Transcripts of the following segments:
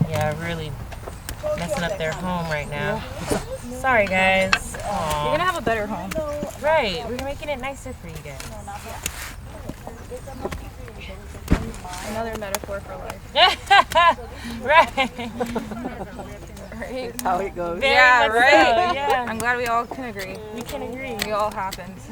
Yeah, really messing up their home right now. Sorry, guys. Aww. You're gonna have a better home. Right, we're making it nicer for you guys. Another metaphor for life. Right. That's how it goes. Yeah, right. So, yeah. I'm glad we all can agree. We can agree. It all happens.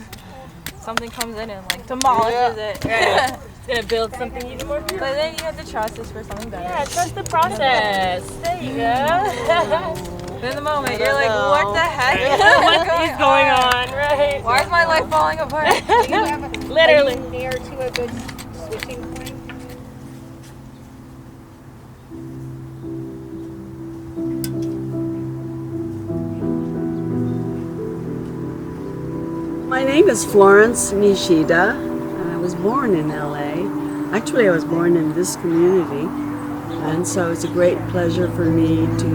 Something comes in and like demolishes it. Right. It's gonna build something even more beautiful. But then you have to trust this for something better. Yeah, trust the process. There you go. In the moment, you're like, what the heck What is going on? Right. Why is my life falling apart? Literally. Near to a good switching point. My name is Florence Nishida, and I was born in LA. Actually, I was born in this community, and so it's a great pleasure for me to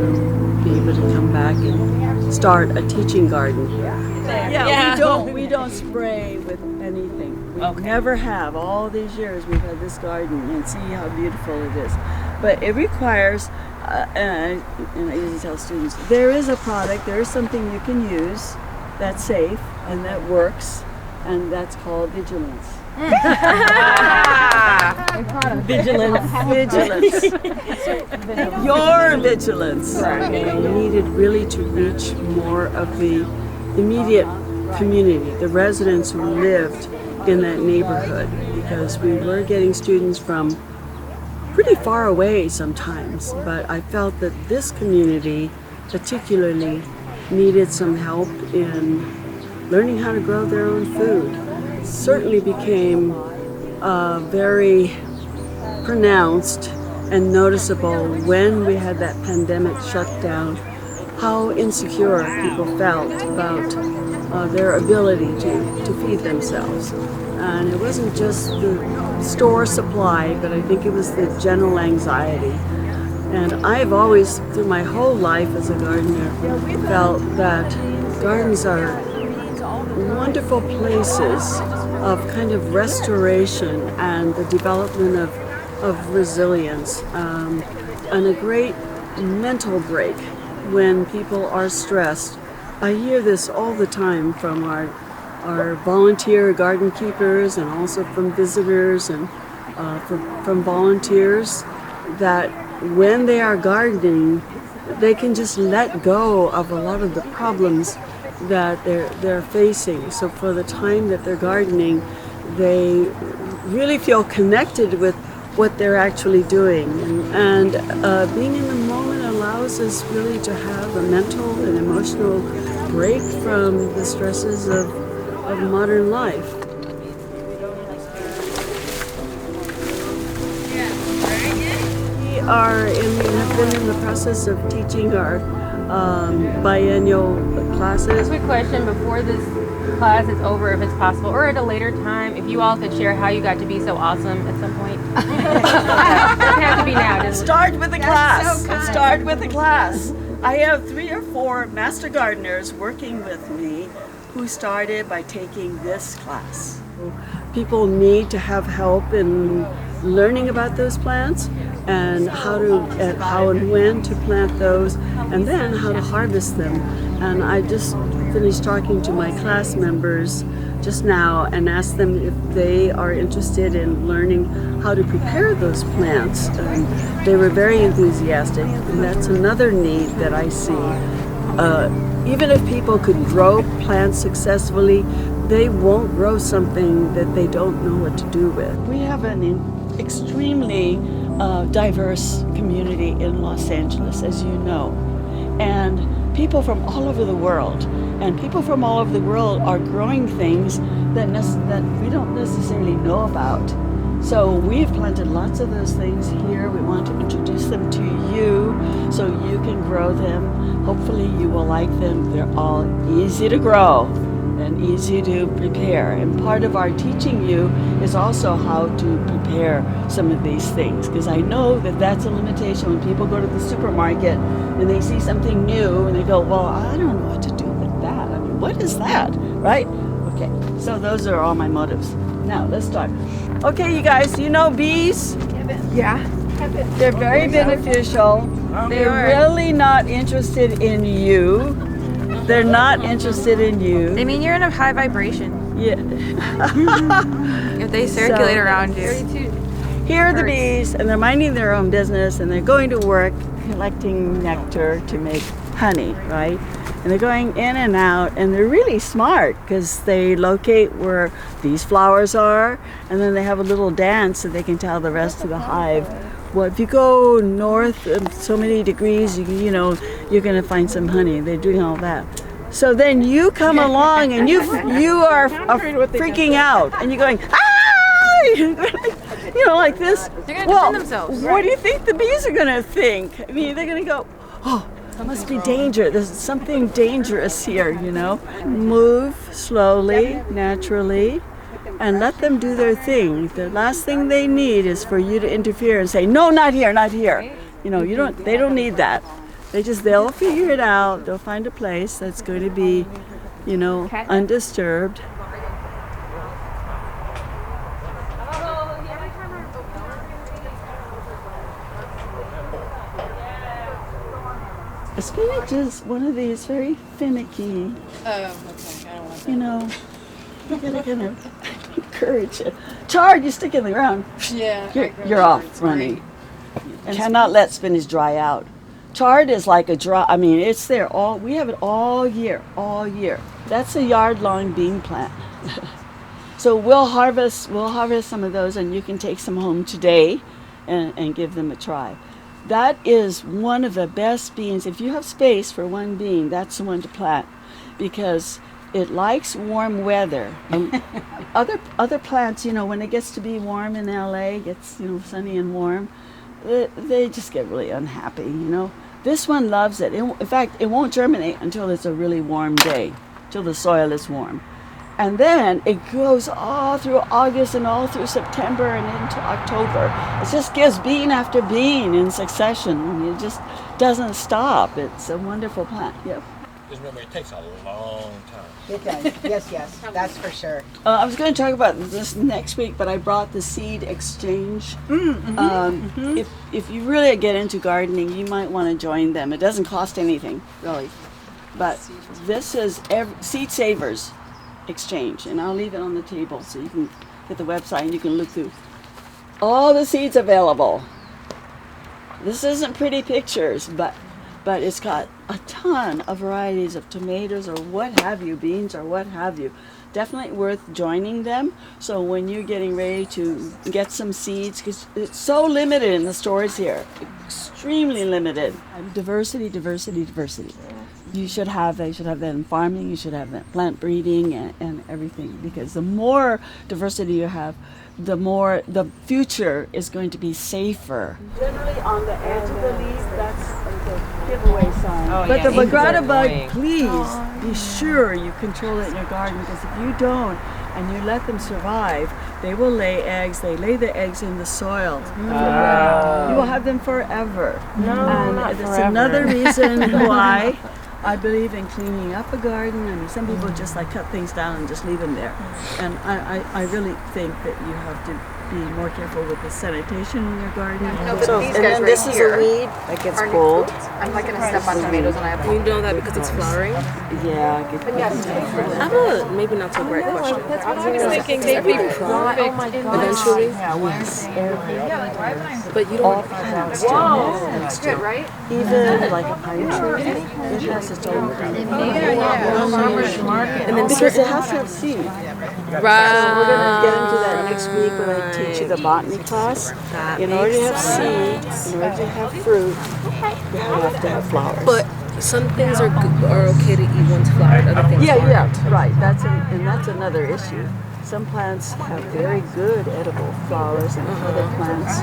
be able to come back and start a teaching garden. Yeah. We don't spray with anything. We never have. All these years we've had this garden, and see how beautiful it is. But it requires, and I usually tell students, there is a product, there is something you can use that's safe and that works, and that's called vigilance. Vigilance. Your vigilance. We needed really to reach more of the immediate community, the residents who lived in that neighborhood, because we were getting students from pretty far away sometimes, but I felt that this community particularly needed some help in learning how to grow their own food. It certainly became very pronounced and noticeable when we had that pandemic shutdown, how insecure people felt about their ability to feed themselves. And it wasn't just the store supply, but I think it was the general anxiety. And I've always, through my whole life as a gardener, felt that gardens are wonderful places of kind of restoration and the development of resilience, and a great mental break when people are stressed. I hear this all the time from our volunteer garden keepers and also from visitors and from volunteers, that when they are gardening, they can just let go of a lot of the problems that they're facing. So for the time that they're gardening, they really feel connected with what they're actually doing. And being in the moment allows us really to have a mental and emotional break from the stresses of modern life. We have been in the process of teaching our biennial classes. Quick question before this class is over, if it's possible, or at a later time, if you all could share how you got to be so awesome at some point. It doesn't have to be now. Just Start with the class. Start with the class. I have 3 or 4 master gardeners working with me who started by taking this class. People need to have help in learning about those plants and how and when to plant those, and then how to harvest them. And I just finished talking to my class members just now and asked them if they are interested in learning how to prepare those plants. And they were very enthusiastic, and that's another need that I see. Even if people could grow plants successfully, they won't grow something that they don't know what to do with. We have an extremely diverse community in Los Angeles, as you know, and people from all over the world. And people from all over the world are growing things that we don't necessarily know about. So we've planted lots of those things here. We want to introduce them to you so you can grow them. Hopefully you will like them. They're all easy to grow and easy to prepare. And part of our teaching you is also how to prepare some of these things, because I know that that's a limitation when people go to the supermarket and they see something new and they go, well, I don't know what to do with that. I mean, what is that, right? Okay, so those are all my motives. Now, let's start. Okay, you guys, you know bees? Yeah. They're very beneficial. They're really not interested in you. They're not interested in you. They mean you're in a high vibration. Yeah. If they circulate around you. Here are the bees, and they're minding their own business, and they're going to work collecting nectar to make honey, right? And they're going in and out, and they're really smart because they locate where these flowers are, and then they have a little dance so they can tell the rest of the hive. Well, if you go north so many degrees, you know, you're going to find some honey. They're doing all that. So then you come along and you are freaking out, and you're going, ah! You know, like this. They're going to defend themselves. What do you think the bees are going to think? I mean, they're going to go, oh, there must be danger. There's something dangerous here, you know. Move slowly, naturally, and let them do their thing. The last thing they need is for you to interfere and say, no, not here, not here. You know, they don't need that. They'll figure it out. They'll find a place that's going to be, you know, undisturbed. Spinach is one of these very finicky. You know, you gotta kind of encourage it. Chard, you stick in the ground. Yeah. You're off running. And cannot let spinach dry out. Chard is like a dry. I mean, it's there we have it all year, all year. That's a yard-long bean plant. So we'll harvest some of those, and you can take some home today, and give them a try. That is one of the best beans. If you have space for one bean, that's the one to plant because it likes warm weather. Other plants, you know, when it gets to be warm in LA, gets, you know, sunny and warm, they just get really unhappy, you know. This one loves it. In fact, it won't germinate until it's a really warm day, till the soil is warm. And then it goes all through August and all through September and into October. It just gives bean after bean in succession. I mean, it just doesn't stop. It's a wonderful plant. Yep. Just remember, it takes a long time. It does. Yes, that's for sure. I was going to talk about this next week, but I brought the seed exchange. If you really get into gardening, you might want to join them. It doesn't cost anything, really. But this is Seed Savers Exchange, and I'll leave it on the table so you can get the website and you can look through all the seeds available. This isn't pretty pictures, but it's got a ton of varieties of tomatoes or what have you, beans or what have you. Definitely worth joining them. So when you're getting ready to get some seeds, because it's so limited in the stores here, extremely limited. Diversity. They should have that in farming, you should have that plant breeding and everything, because the more diversity you have, the more the future is going to be safer. Generally on the edge of the leaf, that's the giveaway sign. Oh, But yeah, the he's Bagrata bug, annoying. please be sure you control it in your garden, because if you don't and you let them survive, they will lay eggs. They lay the eggs in the soil. You will have them forever. No, not It's forever. another reason why I believe in cleaning up a garden. I mean, some people just like cut things down and just leave them there. And I really think that you have to be more careful with the sanitation in your garden. No, but these and guys then right this is here a weed that gets are new pulled. fruits. I'm not gonna step on tomatoes and I have. You know that because it's flowering? Yeah, I have a maybe not so bright question. I was thinking they'd be perfect Eventually, yes, but you all don't. plants do. That's good, right? Even like a pine tree, it has its own kind of And then because it has to have seed. We're going to get into that next week when I teach you the botany class. In order to have seed, in order to have fruit, you have to have flowers. But some things are okay to eat once flowered. Other things aren't. Yeah, right. That's another issue. Some plants have very good edible flowers, and other plants,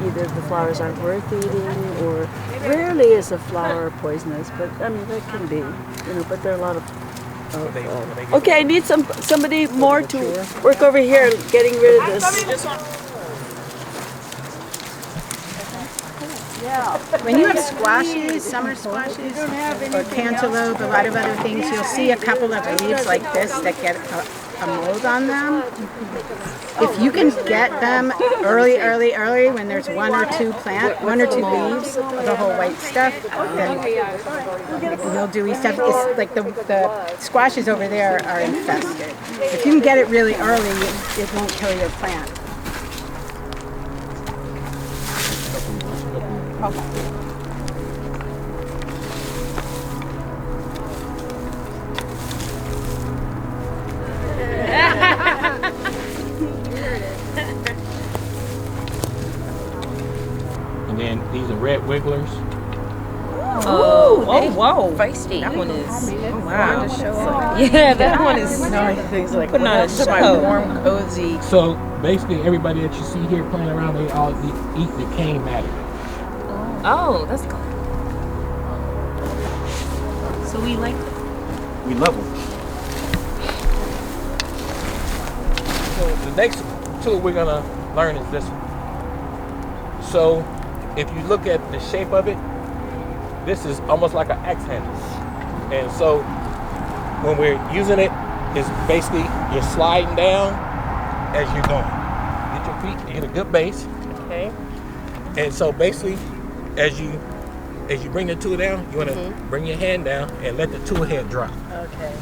either the flowers aren't worth eating, or rarely is a flower poisonous. But I mean, that can be, But there are a lot of. Okay, I need somebody more to work over here, getting rid of this. When you have squashes, summer squashes, or cantaloupe, a lot of other things, you'll see a couple of leaves like this that get a mold on them. If you can get them early, when there's one or two leaves of the whole white stuff, then mildewy stuff. It's like the squashes over there are infested. If you can get it really early, it won't kill your plant. And then these are red wigglers. Oh, whoa. feisty. That one is. Wow. Yeah, that one is. Things like Putting on a show. warm, cozy. So basically, everybody that you see here playing around, they all eat the cane matter. Oh, that's cool. So we like. We love them. So the next tool we're gonna learn is this one. So if you look at the shape of it, this is almost like an axe handle. And so when we're using it, it's basically you're sliding down as you're going. Get your feet, you get a good base. Okay. And so basically, as you bring the tool down, you want to bring your hand down and let the tool head drop. Okay.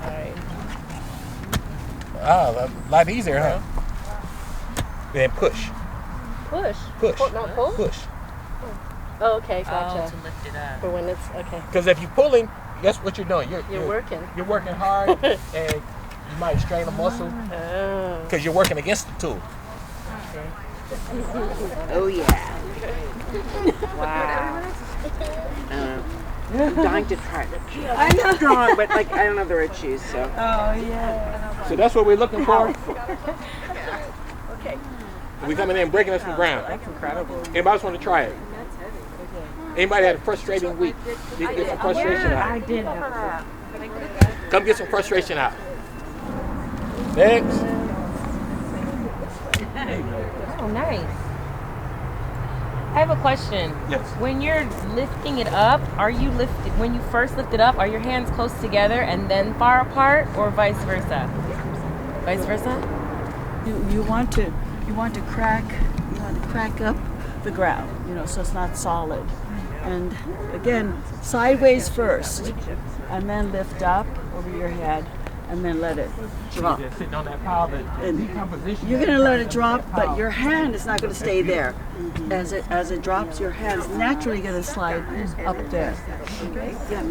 All right. Ah, a lot easier, huh? Then push. Push. Push. Not pull? Push. Oh, okay, gotcha. to lift it up. For when it's okay. Because if you're pulling, guess what you're doing? You're working. You're working hard, and you might strain a muscle Oh. because you're working against the tool. Oh yeah. Wow. I'm dying to try it. I know. Strong, but like I don't have the right shoes, so. So that's what we're looking for. Okay. We coming in and breaking us from ground. That's incredible. Anybody else want to try it? Anybody had a frustrating week? Did you get some frustration out? I did have that. Come get some frustration out. Next. Oh, nice. I have a question. Yes. When you're lifting it up, when you first lift it up, are your hands close together and then far apart, or vice versa? Vice versa? You want to crack up the ground, so it's not solid. And again, sideways first, and then lift up over your head, and then let it drop. Just sitting on that pile of decomposition. You're going to let it drop, but your hand is not going to stay there. As it drops, your hand's naturally going to slide up there. Okay. Yeah.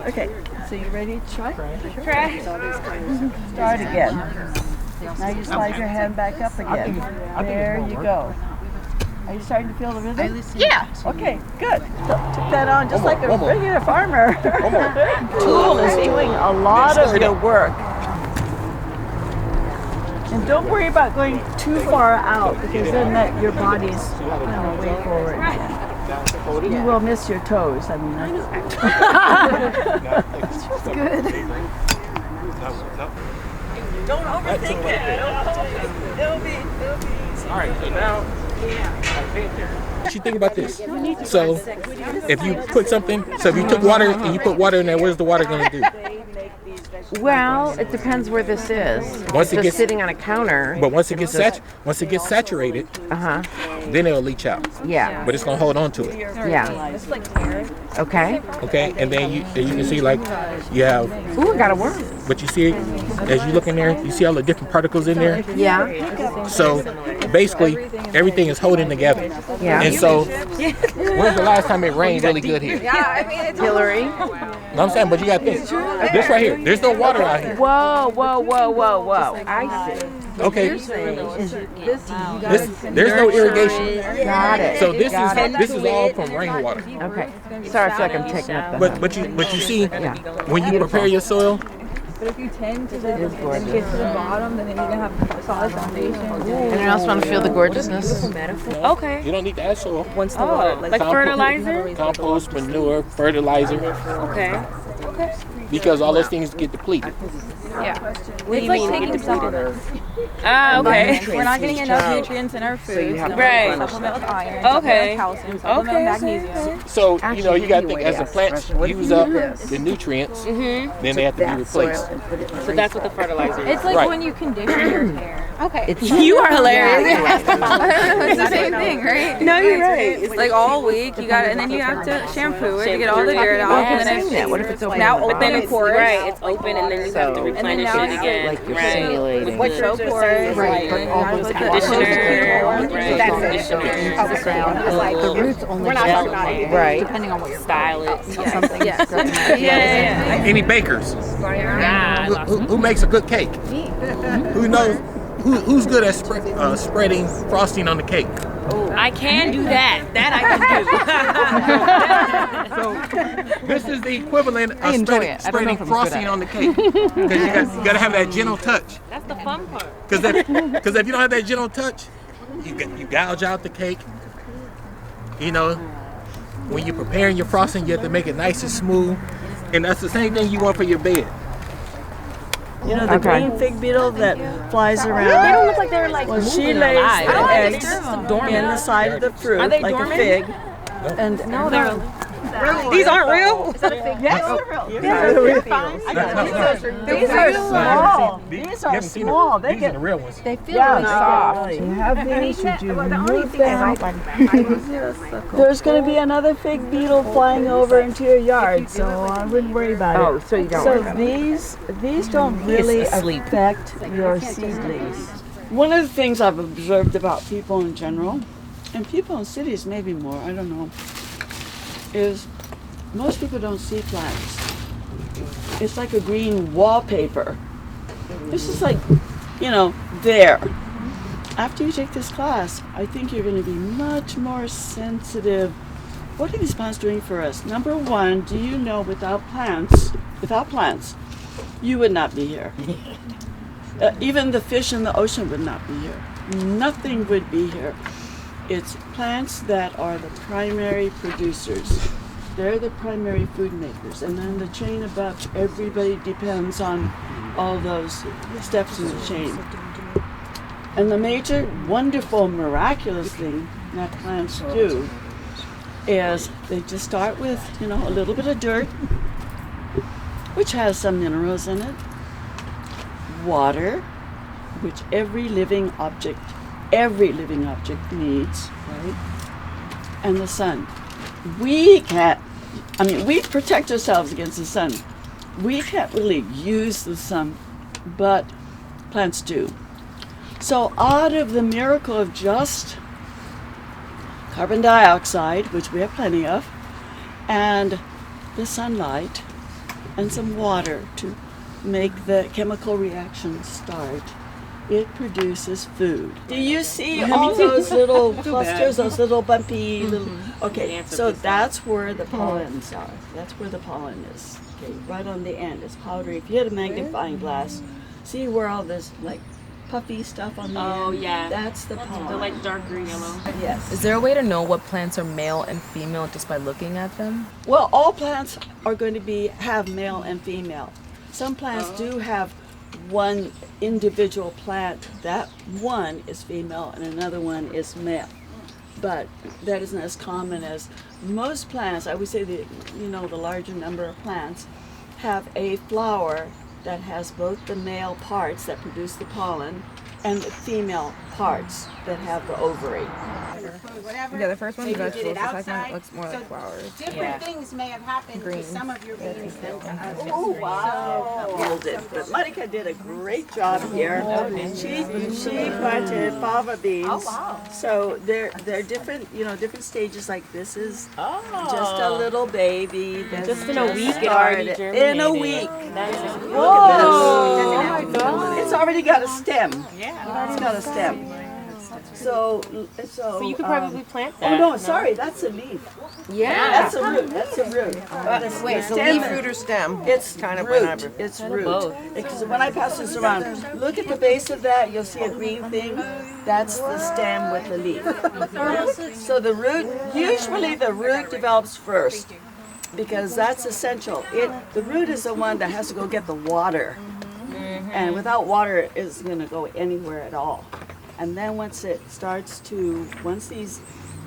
Okay. So you ready to try? Try. Start again. Now you slide your hand back up again. There you go. Are you starting to feel the rhythm? Yeah. Okay, good. Took that on just like a one more. regular farmer. One more. Tool is doing a lot of your work. And don't worry about going too far out, because then your body's way forward. You will miss your toes. I mean, it's good. Don't overthink it. It'll be easy. All right, so now, what you think about this? So, if you put something, if you took water and you put water in there, what is the water going to do? Well, it depends where this is. Once it Just gets sitting on a counter. But once it gets saturated, then it'll leach out. Yeah. But it's gonna hold on to it. Yeah. Okay. Okay, and then you can see like you have. Ooh, it gotta work. But you see, as you look in there, you see all the different particles in there. Yeah. So basically, everything is holding together. Yeah. And so, when's the last time it rained really good here? Hillary. No, I'm saying, but you got this. This right here. There's no water out here. Whoa. I see. Okay. There's no irrigation. Got it. So this is all from rainwater. Okay. Sorry, I feel like I'm taking up the. But you see, when you prepare your soil, But if you tend to get to the bottom, then you're gonna have a solid foundation. Anyone else want to feel the gorgeousness? Okay. you don't need to add soil. Once the water, Like fertilizer? Compost, manure, fertilizer, Okay. because all those things get depleted. Yeah. It's like taking supplements. Ah, okay. We're not getting enough nutrients in our foods. Right. Supplement with iron. Okay. Supplement with calcium. Supplement with magnesium. So, you know, you got to think as the plants use up the nutrients, then they have to be replaced. So that's what the fertilizer is. It's like Right. when you condition your hair. Okay. You are hilarious. It's the same thing, right? No, you're right. It's like all week you got it, and then you have to shampoo it to get all the dirt out. And then it's What if it's open? now open and porous. Right, it's open and then you have to replenish now it it's again. Like you're Right. simulating. What's so porous? Right, but all those Conditioner. Right. Conditioner. The roots only gel, Right. depending on what you're Style it. something. Yeah. Any bakers? Who makes a good cake? Who knows? Who's good at spreading frosting on the cake? I can do that. That I can do. So this is the equivalent of spreading frosting on the cake. Because you got to have that gentle touch. That's the fun part. Because if you don't have that gentle touch, you gouge out the cake. You know, when you're preparing your frosting, you have to make it nice and smooth. And that's the same thing you want for your bed. You know the green fig beetle that flies around? They don't look like they're like Well, she moving lays alive. the eggs dormant. in the side of the fruit, Are they like dormant? a fig. And No, they're. These aren't real. yes, these are small. These are small. They These are get the real ones. They feel really soft. You have these. Should you remove them? There's going to be another fig beetle flying over into your yard, so I wouldn't worry about it. Oh, so you don't. So these don't really affect your seedlings. One of the things I've observed about people in general, and people in cities maybe more, I don't know, is most people don't see plants. It's like a green wallpaper. This is like, you know, there. After you take this class, I think you're going to be much more sensitive. What are these plants doing for us? Number one, do you know without plants, you would not be here. Even the fish in the ocean would not be here. Nothing would be here. It's plants that are the primary producers. They're the primary food makers. And then the chain above, everybody depends on all those steps in the chain. And the major, wonderful, miraculous thing that plants do is they just start with, you know, a little bit of dirt, which has some minerals in it, water, which every living object needs, right? And the sun. We protect ourselves against the sun. We can't really use the sun, but plants do. So out of the miracle of just carbon dioxide, which we have plenty of, and the sunlight, and some water to make the chemical reaction start, it produces food. Do you see all those little clusters, those little bumpy little... Okay, so that's where the pollens are. That's where the pollen is. Okay, right on the end. It's powdery. If you had a magnifying glass, see where all this like puffy stuff on the end? Oh, yeah. That's the pollen. They're like dark green yellow. Yes. Is there a way to know what plants are male and female just by looking at them? Well, all plants are going to have male and female. Some plants do have one individual plant, that one is female and another one is male. But that isn't as common as most plants. I would say that, you know, the larger number of plants have a flower that has both the male parts that produce the pollen and the female parts that have the ovary. Yeah, the first one's vegetables, the second one looks more like flowers. Different things may have happened to some of your beans than to others. Oh, wow. Molded. But Monica did a great job here. She planted fava beans. Oh, wow. So they're different, you know, different stages. Like this is just a little baby. Just in a week it already germinated. In a week. That is Look at this. Oh my God. It's already got a stem. Yeah. It's got a stem. So you could probably plant that. Oh no, sorry, that's a leaf. Yeah. That's a root. That's a root. Wait, so leaf, root, or stem? It's kind of root. It's root. Both. Because when I pass this around, look at the base of that. You'll see a green thing. That's the stem with the leaf. So the root, usually the root develops first, because that's essential. The root is the one that has to go get the water. And without water, it isn't going to go anywhere at all. And then once these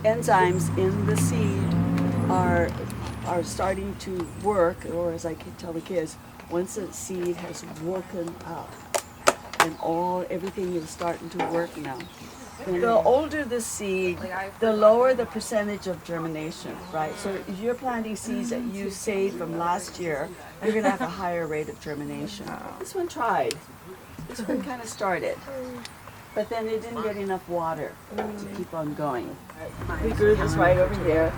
enzymes in the seed are starting to work, or as I can tell the kids, once the seed has woken up and everything is starting to work now. The older the seed, the lower the percentage of germination, right? So if you're planting seeds that you saved from last year, you're going to have a higher rate of germination. This one tried. This one kind of started. But then it didn't get enough water to keep on going. We grew this right over here.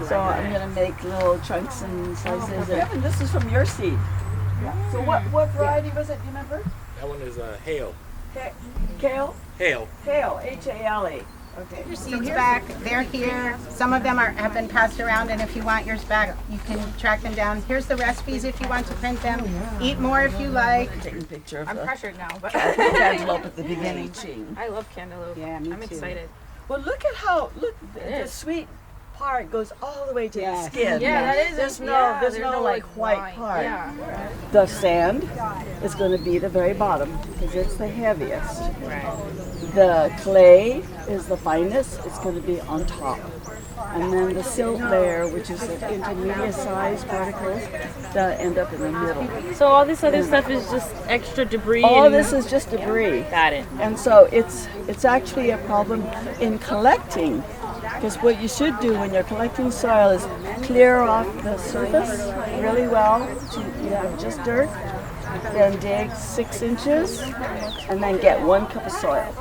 So I'm going to make little chunks and slices. And this is from your seed. So what variety was it, do you remember? That one is Hale. Kale? Hale. Hale, H-A-L-E. Okay. Your seeds back, they're here. Some of them have been passed around, and if you want yours back, you can track them down. Here's the recipes if you want to print them. Eat more if you like. Taking a picture of I'm the pressured now, but cantaloupe at the beginning. I love cantaloupe. Yeah, me I'm too. excited. Well, look at the sweet part goes all the way to the skin. Yeah, that is. There's no like white part. Yeah. The sand is going to be the very bottom because it's the heaviest. The clay is the finest. It's going to be on top. And then the silt layer, which is the intermediate size particles, that end up in the middle. So all this other stuff is just extra debris. All this is just debris. Got it. And so it's actually a problem in collecting. Because what you should do when you're collecting soil is clear off the surface really well so you have just dirt, then dig 6 inches, and then get 1 cup of soil.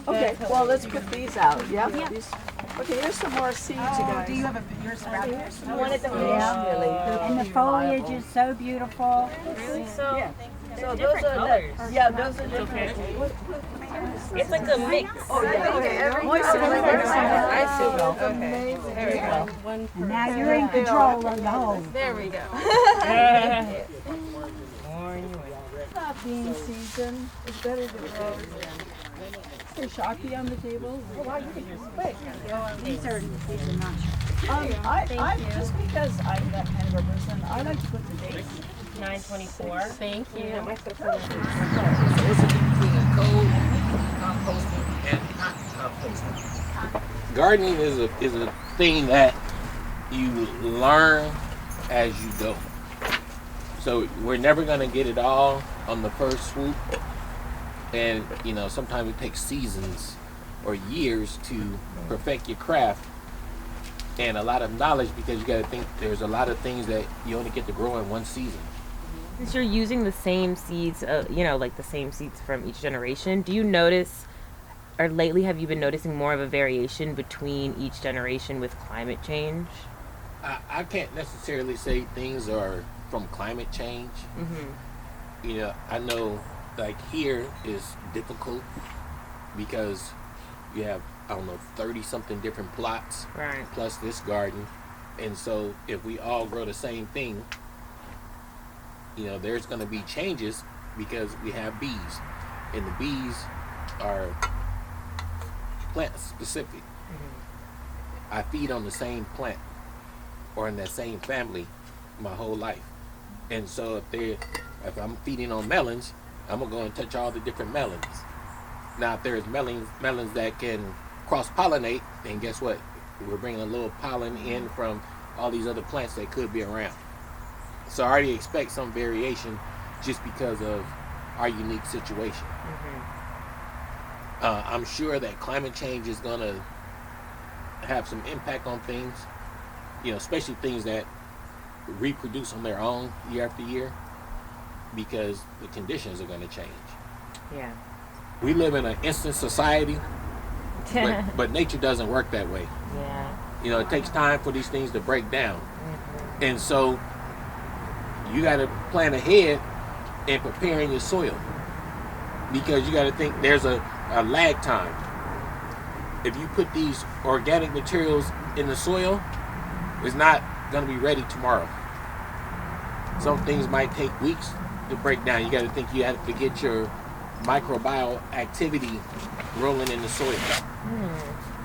Okay, well let's put these out. Yeah? Okay, here's some more seeds, you guys. Do you have your sprout here? And the foliage is so beautiful. Really? So Yeah. So different those are colors. those are different. it's like a mix. Oh yeah. Moisten it. I see. Okay. There we go. And now you're in control of the whole. There we go. Not being seasoned. It's better to grow. Is there Shaki on the table? These are not. I just because I'm that kind of a person, I like to put the dates. 924. Thank you. So what's the difference between a cold composting and hot composting? Gardening is a thing that you learn as you go. So we're never gonna get it all on the first swoop. And sometimes it takes seasons or years to perfect your craft, and a lot of knowledge, because you got to think there's a lot of things that you only get to grow in one season. Since you're using the same seeds, like the same seeds from each generation, do you notice, or lately have you been noticing more of a variation between each generation with climate change? I can't necessarily say things are from climate change. I know like here is difficult because you have 30 something different plots, Right. plus this garden, and so if we all grow the same thing, there's going to be changes because we have bees, and the bees are plant specific. I feed on the same plant or in that same family my whole life, and so if I'm feeding on melons, I'm gonna go and touch all the different melons. Now, if there's melons that can cross-pollinate, then guess what? We're bringing a little pollen in from all these other plants that could be around. So I already expect some variation just because of our unique situation. I'm sure that climate change is gonna have some impact on things, especially things that reproduce on their own year after year, because the conditions are going to change. Yeah. We live in an instant society, but nature doesn't work that way. Yeah. It takes time for these things to break down. And so you got to plan ahead in preparing your soil, because you got to think there's a lag time. If you put these organic materials in the soil, it's not going to be ready tomorrow. Some things might take weeks to break down. You got to think you have to get your microbial activity rolling in the soil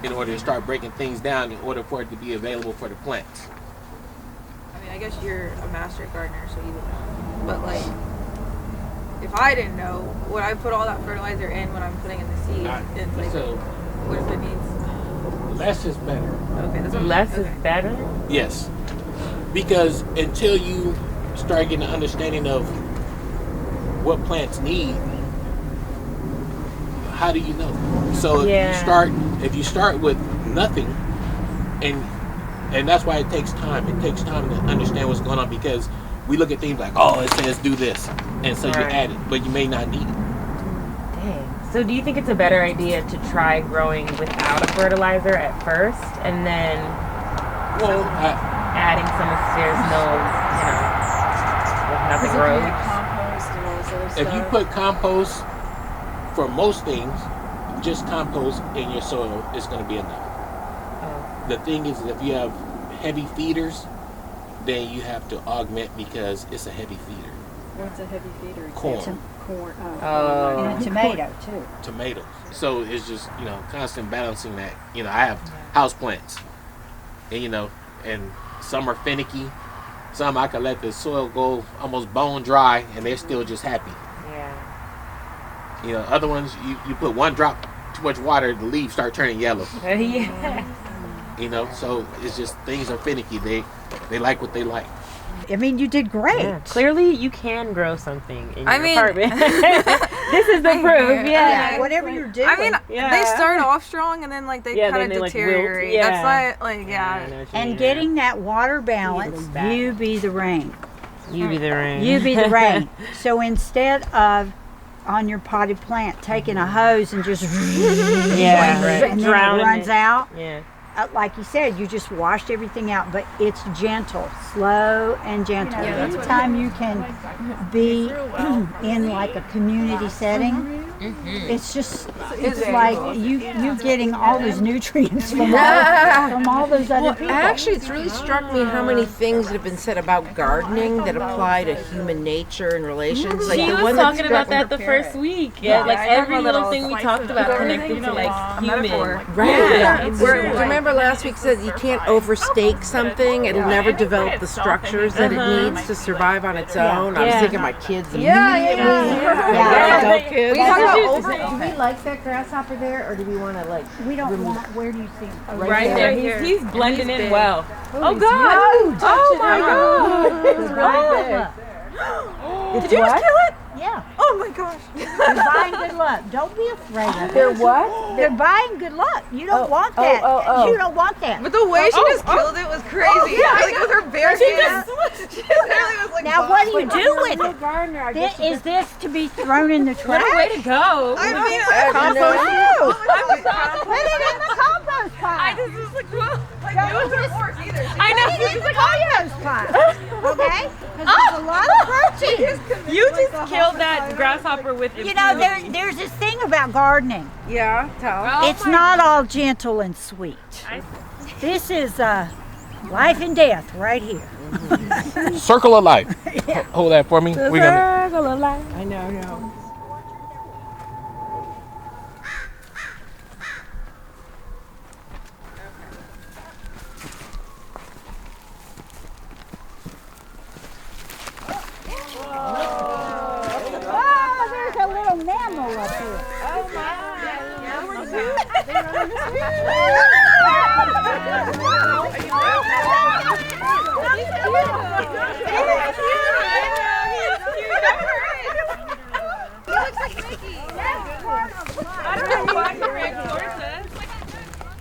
in order to start breaking things down, in order for it to be available for the plants. I mean, I guess you're a master gardener, so you would know. But like, if I didn't know, would I put all that fertilizer in when I'm putting in the seed? It's like, So what if it needs? less is better. Okay, that's what Less okay. is better? Yes, because until you start getting an understanding of what plants need, how do you know? So if you start with nothing, and that's why it takes time. It takes time to understand what's going on, because we look at things like, oh, it says do this, and so you add it, but you may not need it. Dang. So do you think it's a better idea to try growing without a fertilizer at first, and then adding some if there's no, nothing grows? Compost and all this other stuff. If you put compost, for most things, just compost in your soil is going to be enough. The thing is, if you have heavy feeders, then you have to augment because it's a heavy feeder. What's a heavy feeder? Corn. Corn. And a tomato too. Tomatoes. So it's just, constant balancing that. I have house plants, and and some are finicky. Some I can let the soil go almost bone dry, and they're still just happy. Yeah. Other ones, you put one drop too much water, the leaves start turning yellow. Yeah. So it's just things are finicky. They like what they like. I mean, you did great. Yeah. Clearly, you can grow something in your I mean- apartment. This is the proof. Yeah. Whatever you're doing. I mean, Yeah. they start off strong and then like they Yeah, kind then of they, like, wilt. deteriorate. Yeah. That's I know what you mean, and getting that water balance, back. you be the rain. You be the rain. You be the rain. So instead of on your potted plant taking a hose and just Yeah, right. and then it Drowning runs it. out, Yeah. like you said, you just washed everything out, but it's gentle, slow and gentle. Anytime you can be in like a community setting, it's just, it's like you getting all those nutrients from all those other people. Actually, it's really struck me how many things that have been said about gardening that apply to human nature and relations. Like She the was one talking that's about that the first week. Yeah, like every little thing we talked about connected to like human. right. Yeah, Yeah. it's Where, true. remember last week said you can't overstake something; it'll never develop the structures that it needs to survive on its own. I was Yeah. thinking of my kids. Yeah. Kids. We talk about Do we like that grasshopper there, or do we want to like? We don't want, where do you see him? Right there. here. He's blending in well. Oh God! Oh my God! Did you just kill it? Yeah. Oh my gosh. They're buying good luck. Don't be afraid of it. They're what? They're buying good luck. You don't want that. You don't want that. But the way she just killed it was crazy. Like with her bare hands. She literally was like, Now what do you do with Little it? gardener, I guess. Is this to be thrown in the trash? What a way to go! I mean, No. Put it in the compost pile. I just was like, well, like, Don't it wasn't just- work either. She I know. Put it in the compost pile. Okay? Because there's a lot of protein. You just killed that grasshopper with You know, there's this thing about gardening. Yeah, tell. It's not all gentle and sweet. This is life and death right here. Circle of life. Hold that for me. We're gonna. I know. Oh, there's a little mammal up here.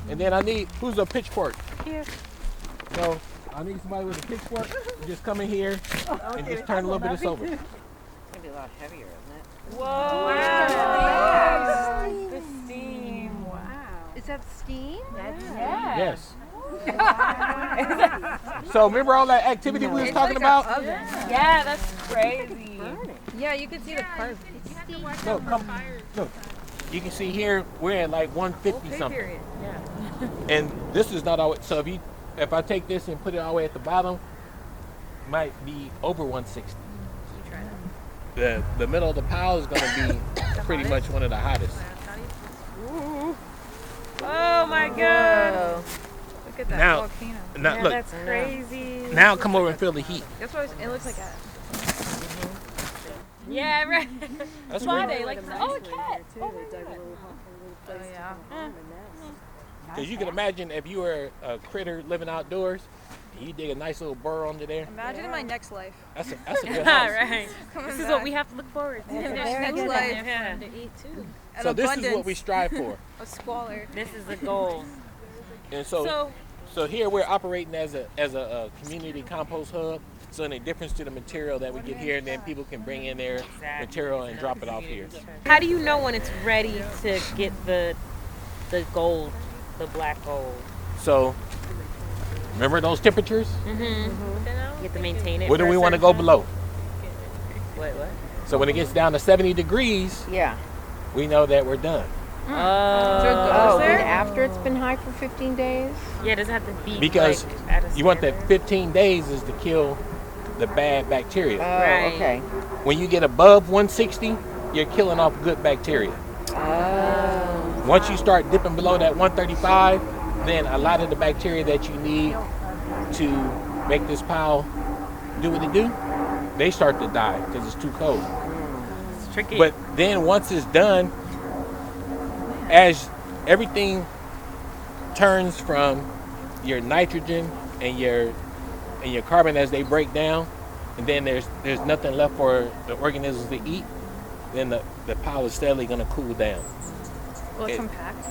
And then I need, who's a pitchfork? Here. So I need somebody with a pitchfork. You just come in here and just turn a little bit of this over. It's gonna be a lot heavier, isn't it? Whoa! The steam. Wow. Is that steam? Yes. So remember all that activity we was talking about? Yeah, that's crazy. Yeah, you can see the carving. No, come. Look. You can see here we're at like 150 something. And this is not always, so if I take this and put it all the way at the bottom, it might be over 160. The middle of the pile is going to be pretty much one of the hottest. Oh my God! Look at that Now, volcano. now look, That's crazy. now come over and feel the heat. That's what it looks like. Yeah, right. That's why great. they like, oh, a cat. Because you can imagine if you were a critter living outdoors, and you dig a nice little burrow under there. Imagine in my next life. That's a good house. Right. This is what we have to look forward to. Next life. Yeah. To eat too. So this is what we strive for. A squalor. This is the goal. And so here we're operating as a community compost hub. So any difference to the material that we get here, and then people can bring in their material and drop it off here. How do you know when it's ready to get the gold, the black gold? So remember those temperatures? Mm-hmm. You have to maintain it. Where do we want to go below? What? So when it gets down to 70 degrees, we know that we're done. Oh, and after it's been high for 15 days? Yeah, it doesn't have to be because like at a you want that 15 days is to kill the bad bacteria. Oh, okay. When you get above 160, you're killing off good bacteria. Oh. Once you start dipping below that 135, then a lot of the bacteria that you need to make this pile do what it do, they start to die because it's too cold. It's tricky. But then once it's done, as everything turns from your nitrogen and your carbon as they break down, and then there's nothing left for the organisms to eat, then the pile is steadily going to cool down. Will it compact?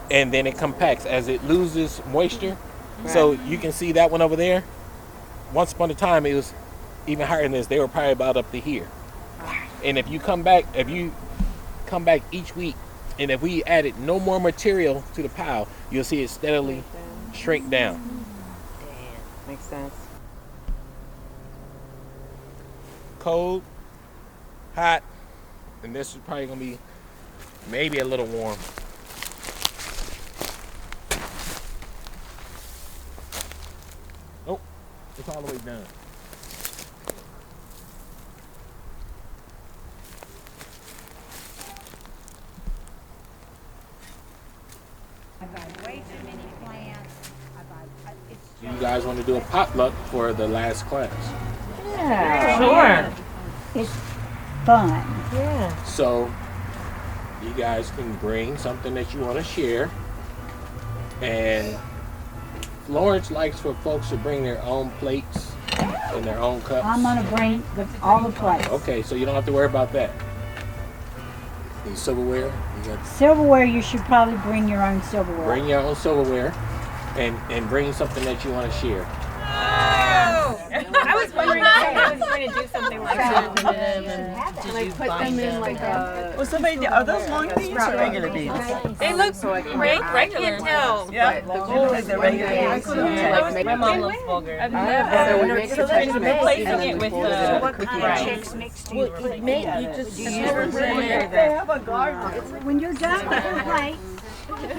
And then it compacts as it loses moisture. Right. So you can see that one over there. Once upon a time, it was even higher than this. They were probably about up to here. And if you come back each week, and if we added no more material to the pile, you'll see it steadily shrink down. Damn. Makes sense. Cold, hot, and this is probably going to be maybe a little warm. Oh, it's all the way done. You guys want to do a potluck for the last class? Yeah. Sure. It's fun. Yeah. So you guys can bring something that you want to share. And Florence likes for folks to bring their own plates and their own cups. I'm going to bring all the plates. Okay, so you don't have to worry about that. And silverware? Silverware, you should probably bring your own silverware. Bring your own silverware and bring something that you want to share. I was wondering if I was going to do something like that. Did you put them in like a... Well, somebody, are those long beans or regular beans? They look great. I can't tell. Yeah, they're regular beans. My mom loves vulgar. So we make a Tex-Mex Replacing it with the What kind of chicks mix do you put together? They have a garden. When you're done with your plates,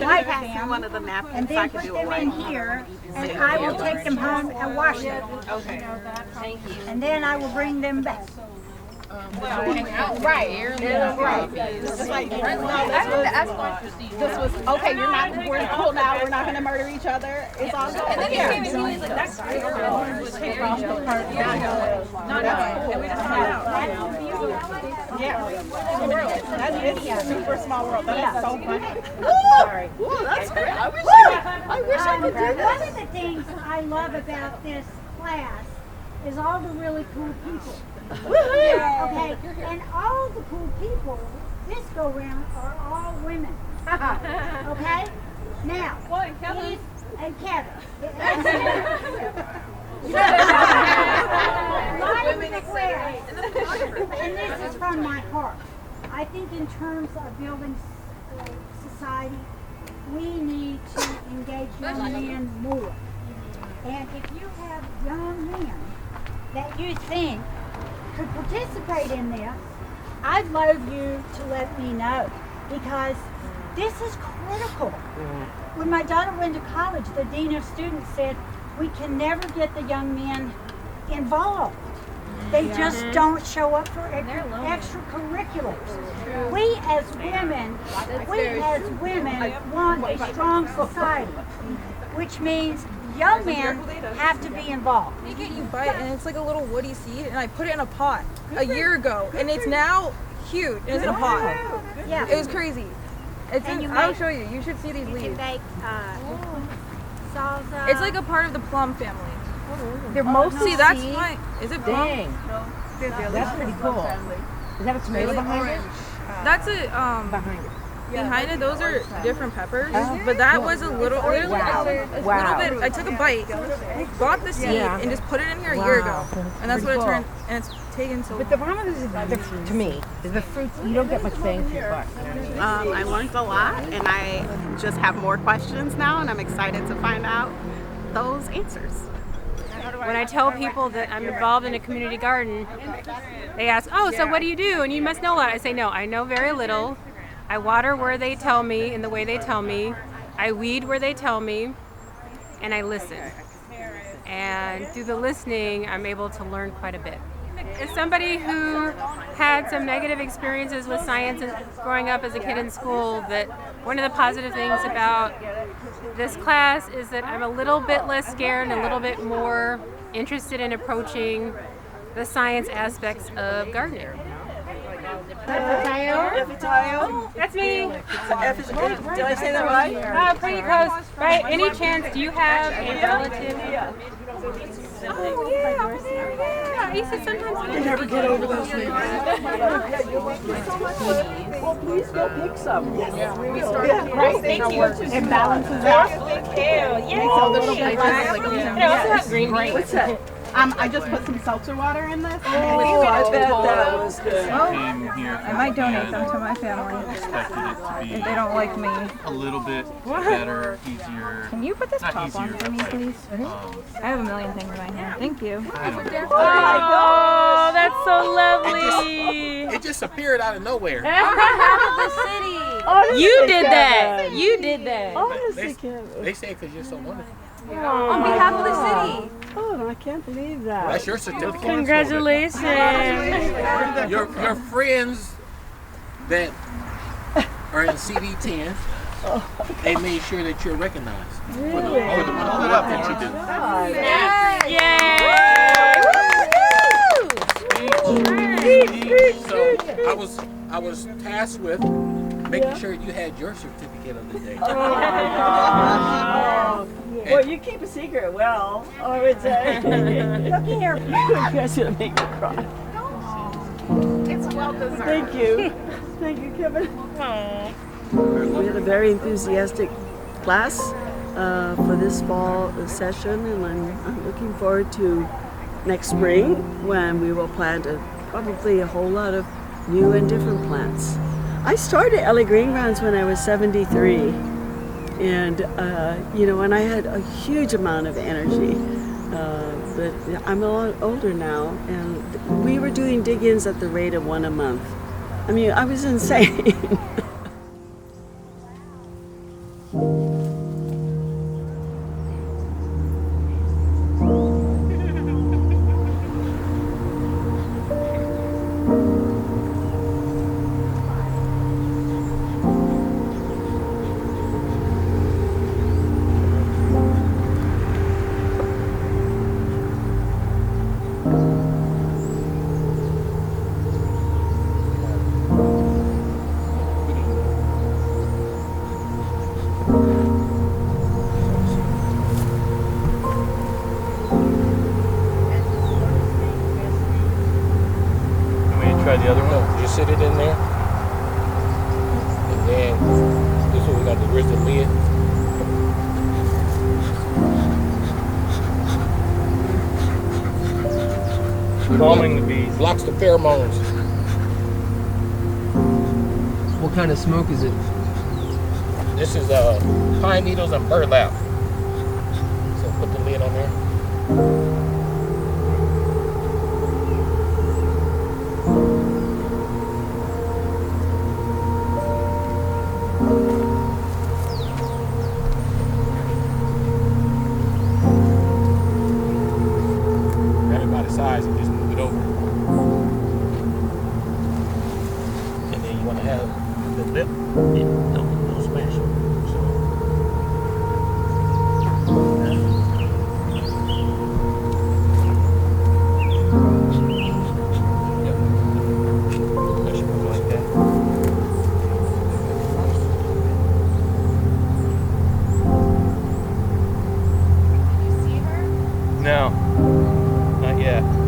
wipe them, One of the napkins and then put them in here, and I will take them home and wash them. Okay. Thank you. And then I will bring them back. Right. Just like, this was, okay, you're not, we're cool now, we're not going to murder each other. It's all good. And then he came and he was like, that's great. Take off the part. And we just found out. Yeah. It's a super small world. That is so funny. Sorry. Ooh, that's great. I wish I could do One that. of the things I love about this class is all the really cool people. Okay, and all the cool people this go round are all women. Okay? Now, Keith and Kevin. And this is from my heart. I think in terms of building society, we need to engage young men more. And if you have young men that you think could participate in this, I'd love you to let me know, because this is critical. When my daughter went to college, the dean of students said, we can never get the young men involved. They just don't show up for extracurriculars. We as women want a strong society, which means young men have to be involved. You get you buy it and it's like a little woody seed, and I put it in a pot a year ago, and it's now huge. And it's in a pot. Yeah. It was crazy. It's And in, you I'll make- show you. You should see these You can leaves. make salsa. It's like a part of the plum family. They're mostly See, that's seeds. why. Is it plum? Dang. That's pretty cool. Is that a tomato Really behind it? That's a Behind it. behind it. Those are different peppers, but that was a little, literally Wow. a little bit. I took a bite, bought the seed, and just put it in here a year ago, and that's what it turned. And it's taken so. But the problem is, to me, is the fruits. You don't get much bang for your buck. I learned a lot, and I just have more questions now, and I'm excited to find out those answers. When I tell people that I'm involved in a community garden, they ask, "Oh, so what do you do?" And you must know a lot. I say, "No, I know very little. I water where they tell me in the way they tell me. I weed where they tell me, and I listen. And through the listening, I'm able to learn quite a bit." As somebody who had some negative experiences with science and growing up as a kid in school, that one of the positive things about this class is that I'm a little bit less scared and a little bit more interested in approaching the science aspects of gardening. That's me. Did I say that right? Oh, pretty close. Right? Any chance, do you have a relative? Oh, yeah. I used to sometimes. You never get over those things. Well, please go pick some. Right? Thank you. It balances out. Thank you. Yeah. Makes it a little bit less. It also has green beans. What's that? I just put some seltzer water in this. Oh, I bet that was good. I might donate them to my family if they don't like me. A little bit better, easier. Can you put this Not top on easier, for me, but, please? I have a million things in my hand. Thank you. Oh, that's so lovely. It just appeared out of nowhere. You did that. You did that. Honestly, Kevin. They say because you're so wonderful. On behalf of the city. Oh, I can't believe that. That's your certificate. Congratulations. Your friends that are in CD10, they made sure that you're recognized for the hold it up that you do. So I was tasked with making sure you had your certificate of the day. Well, you keep a secret well, I would say. Look here. You guys gonna make me cry. It's well deserved. Thank you. Thank you, Kevin. We had a very enthusiastic class for this fall session, and I'm looking forward to next spring when we will plant probably a whole lot of new and different plants. I started LA Green Grounds when I was 73, and and I had a huge amount of energy. But I'm a lot older now, and we were doing dig-ins at the rate of one a month. I mean, I was insane. Try the other one. Just sit it in there. And then this one we got the rest of the lid. Calming the bees. Blocks the pheromones. What kind of smoke is it? This is pine needles and burlap. So put the lid on there. Size and just move it over. And then you want to have the lip, don't smash it. So, Yeah.